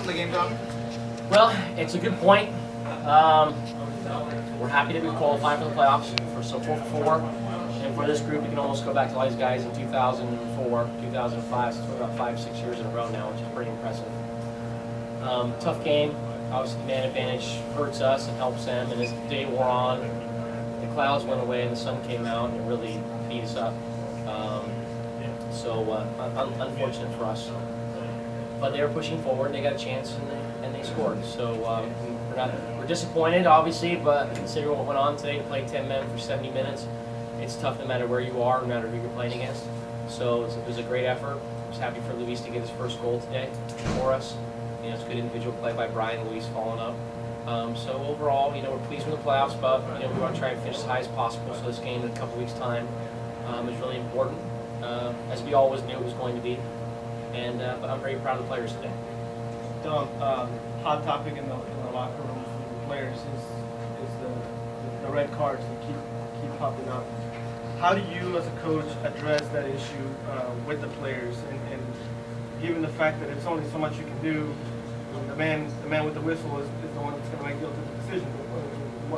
the game, Tom? Well, it's a good point. We're happy that we qualified for the playoffs for 4-4. And for this group, you can almost go back to all these guys in 2004, 2005, so we're about 5-6 years in a row now, which is pretty impressive. Tough game. Obviously, man advantage hurts us and helps them. And as the day wore on, the clouds went away and the sun came out, and it really beat us up. Unfortunate for us. But they were pushing forward, they got a chance, and they scored. So we're disappointed, obviously, but considering what went on today, to play 10 men for 70 minutes, it's tough no matter where you are, no matter who you're playing against. So it was a great effort. I was happy for Luis to get his first goal today for us. You know, it's a good individual play by Brian. Luis following up. So overall, you know, we're pleased with the playoffs, but you know, we want to try and finish as high as possible. So this game in a couple weeks' time is really important, as we always knew it was going to be. And but I'm very proud of the players today. Dom, hot topic in the locker room for the players is the red cards that keep popping up. How do you, as a coach, address that issue with the players, and given the fact that it's only so much you can do, the man with the whistle is the one that's going to make the ultimate decision.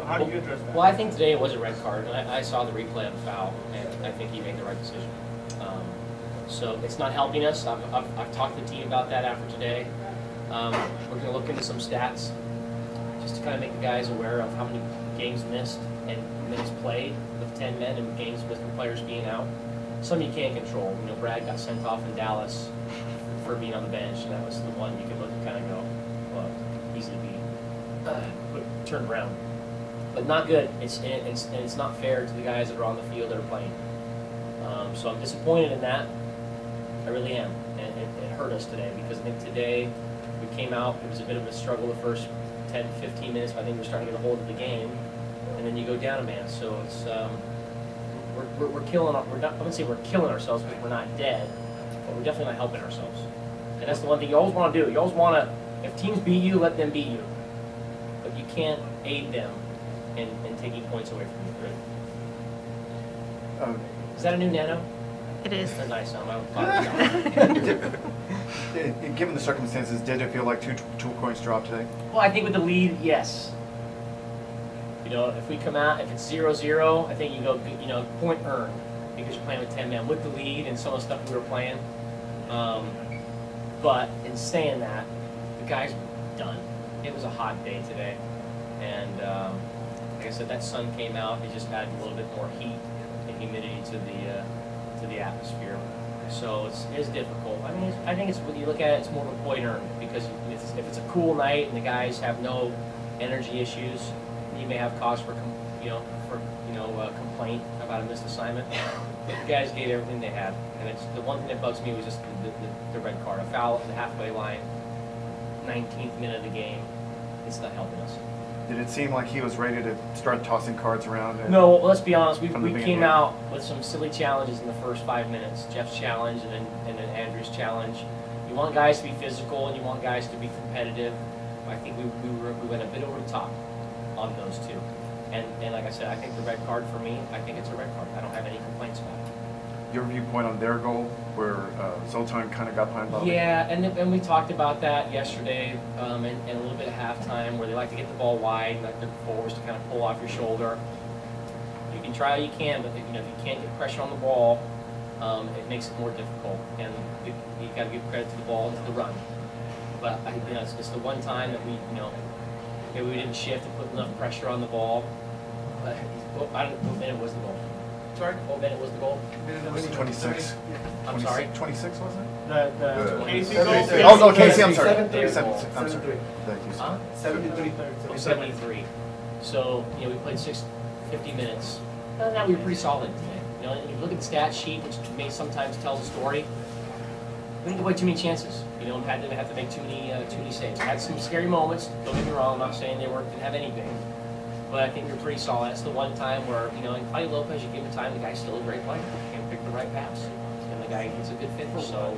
How do you address that? Well, I think today it was a red card, and I saw the replay of the foul, and I think he made the right decision. So it's not helping us. I've talked to the team about that after today. We're going to look into some stats just to kind of make the guys aware of how many games missed and minutes played with 10 men and games missed with players being out. Some you can't control. You know, Brad got sent off in Dallas for being on the bench, and that was the one you could look and kind of go, well, easily be turned around. But not good. It's not fair to the guys that are on the field that are playing. So I'm disappointed in that. I really am, and it hurt us today because I think today we came out. It was a bit of a struggle the first 10, 15 minutes, but I think we're starting to get a hold of the game, and then you go down a man. So it's we're killing. We're not. I wouldn't say we're killing ourselves because we're not dead, but we're definitely not helping ourselves. And that's the one thing you always want to do. You always want to, if teams beat you, let them beat you, but you can't aid them in taking points away from you. Is that a new Nano? It is. That's a nice sound. Given the circumstances, did it feel like two points dropped today? Well, I think with the lead, yes. You know, if we come out, if it's 0-0, I think you go, you know, point earned because you're playing with 10 men with the lead and some of the stuff we were playing. But in saying that, the guys were done. It was a hot day today, and like I said, that sun came out. It just added a little bit more heat and humidity to the atmosphere. So it's difficult. I mean, I think it's when you look at it, it's more of a point earned because if it's a cool night and the guys have no energy issues, you may have cause for complaint about a missed assignment. But the guys gave everything they had, and it's the one thing that bugs me was just the red card, a foul at the halfway line, 19th minute of the game. It's not helping us. Did it seem like he was ready to start tossing cards around? No, well, let's be honest. We came out with some silly challenges in the first 5 minutes. Jeff's challenge and then Andrew's challenge. You want guys to be physical and you want guys to be competitive. I think we went a bit over the top on those two. And like I said, I think the red card for me, I think it's a red card. I don't have any complaints about it. Your viewpoint on their goal, where Zoltan kind of got behind Bobby? Yeah, and we talked about that yesterday, and a little bit at halftime, where they like to get the ball wide, like their forwards to kind of pull off your shoulder. You can try all you can, but if you can't get pressure on the ball, it makes it more difficult. And you got to give credit to the ball and to the run. But it's the one time that maybe we didn't shift and put enough pressure on the ball. But I don't know what minute was the goal. Sorry, what minute was the goal? 26. I'm sorry? 26, wasn't it? The Casey Oh, goal? no, Casey, I'm sorry. 73. 73. I'm sorry. Thank you, sir. Huh? 73. 73. So, we played 50 minutes. Other than that, we were pretty solid today. And you look at the stat sheet, which may sometimes tell a story. We didn't give away too many chances. Didn't have to make too many saves. Had some scary moments. Don't get me wrong. I'm not saying they didn't have anything. But I think we're pretty solid. That's the one time where, in Claudio Lopez, you give him time, the guy's still a great player. He can pick the right pass. And the guy gets a good finish. So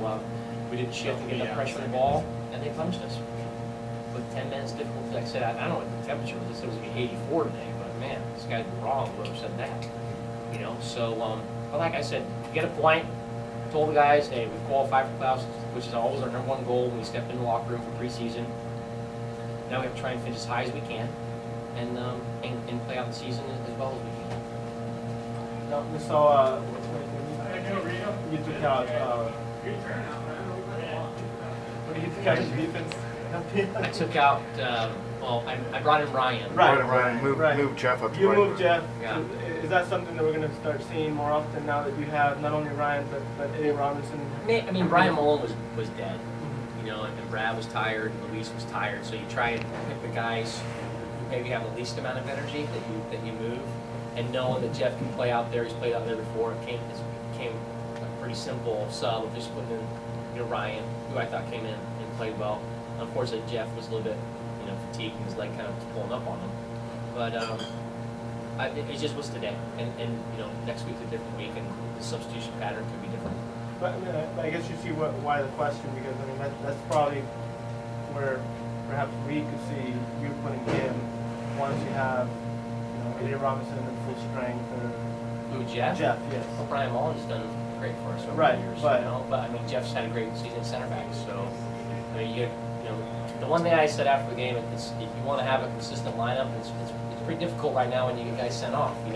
we didn't shift and get enough pressure on the ball, and they punished us. With 10 minutes difficult, like I said, I don't know what the temperature was. It said it was going to be 84 today, but man, this guy's wrong, whoever said that. So, but like I said, you get a point, told the guys, hey, we've qualified for playoffs, which is always our #1 goal when we step in the locker room for preseason. Now we have to try and finish as high as we can, and play out the season as well as we can. Now, we saw you took out. What did you take out of the defense? I took out. Well, I brought in Ryan. Right. Ryan, move Right. Jeff up to You right. moved Jeff. Yeah. Is that something that we're going to start seeing more often now that you have not only Ryan but Eddie Robinson? I mean, Brian Mullen was dead, you know, and Brad was tired, and Luis was tired. So you try and pick the guys who maybe have the least amount of energy that you move, and knowing that Jeff can play out there. He's played out there before. It became a pretty simple sub of just putting in, Ryan, who I thought came in and played well. Unfortunately, Jeff was a little bit, fatigued, and his leg kind of was pulling up on him. But it just was today, and next week's a different week, and the substitution pattern could be different. But I guess you see why the question, because I mean that's probably where perhaps we could see you putting him once you have Eddie Robinson in full strength or Who, Jeff? Jeff, yes. Well, Brian Mullen's done great for us over Right, the years, but- But I mean, Jeff's had a great season at center back, so I mean, the one thing I said after the game is if you want to have a consistent lineup, it's pretty difficult right now when you get guys sent off, and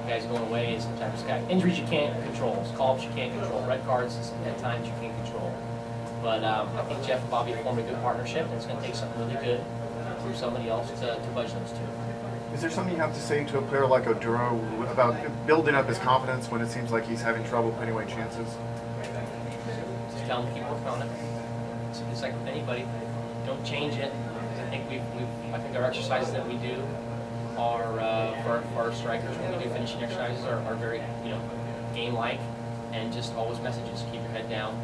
guys going away, and sometimes injuries you can't control, call-ups you can't control, red cards at times you can't control. But I think Jeff and Bobby formed a good partnership, and it's going to take something really good from somebody else to budge those two. Is there something you have to say to a player like Oduro about building up his confidence when it seems like he's having trouble putting away chances? Just tell them to keep working on it. It's like with anybody. Don't change it. I think our exercises that we do are for our strikers when we do finishing exercises are very game-like, and just always messages: keep your head down,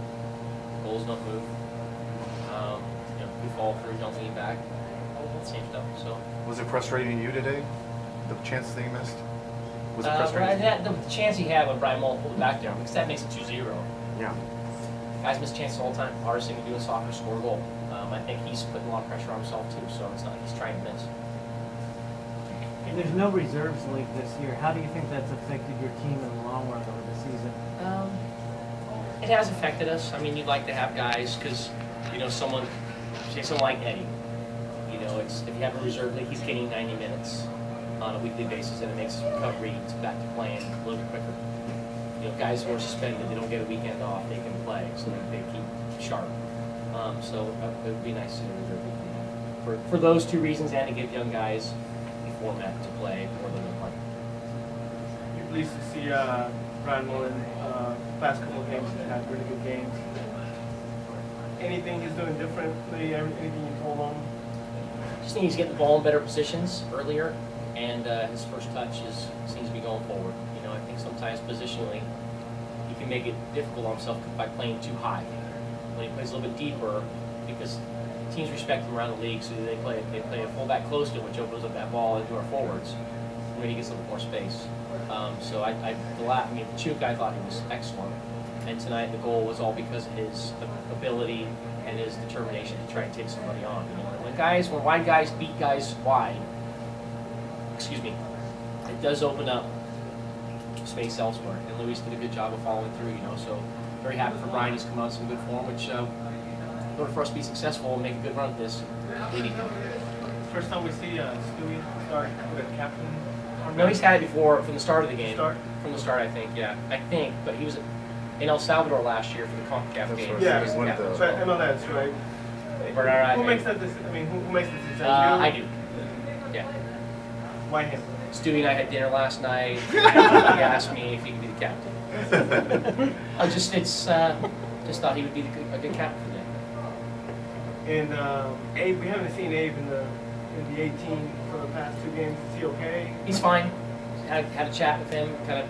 goals don't move. If you fall through, don't lean back. Same stuff. So. Was it frustrating you today? The chances that you missed? Was it frustrating? The chance he had when Brian Mullen pulled it back there, because that makes it 2-0. Yeah. Guys miss chances all the time. Hardest thing to do in soccer is score a goal. I think he's putting a lot of pressure on himself too, so it's not like he's trying to miss. There's no reserves league this year. How do you think that's affected your team in the long run over the season? It has affected us. I mean, you'd like to have guys because, someone like Eddie, if you have a reserve league, he's getting 90 minutes on a weekly basis, and it makes his recovery back to playing a little bit quicker. Guys who are suspended, they don't get a weekend off, they can play, so they keep sharp. So it would be nice to see a reserve league for those two reasons, and to give young guys a format to play more than one. You're pleased to see Brian Mullen past couple of games he's had really good games. Anything he's doing differently? Anything you told him? Just think he's getting the ball in better positions earlier, and his first touch seems to be going forward. I think sometimes positionally he can make it difficult on himself by playing too high. When he plays a little bit deeper, because teams respect him around the league, so they play a fullback close to him, which opens up that ball into our forwards, where he gets a little more space. So Chuk, I thought he was excellent, and tonight the goal was all because of his ability and his determination to try and take somebody on. When wide guys beat guys wide, it does open up space elsewhere, and Luis did a good job of following through. So very happy for Brian. He's come out in some good form, which in order for us to be successful and make a good run at this, we need him. First time we see Stewie start with a captain. No, he's had it before from the start of the game. Start? From the start, I think. But he was in El Salvador last year for the CONCACAF game. right. Yeah, He was the one of captain those. as well. MLS, right? Who makes that decision? Who makes the decision? I do. Yeah. Why him? Stewie and I had dinner last night. He asked me if he could be the captain. Just thought he would be a good captain today. And Abe, we haven't seen Abe in the 18 for the past 2 games. Is he okay? He's fine. Had a chat with him. Kind of,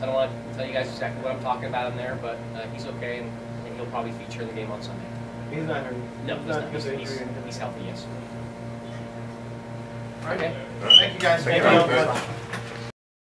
I don't want to tell you guys exactly what I'm talking about in there, but he's okay, and he'll probably feature in the game on Sunday. He's not hurt. No, he's not. because of injury or anything. He's healthy. Yes. All right. Okay. Thank you guys. Thank Thank you. you.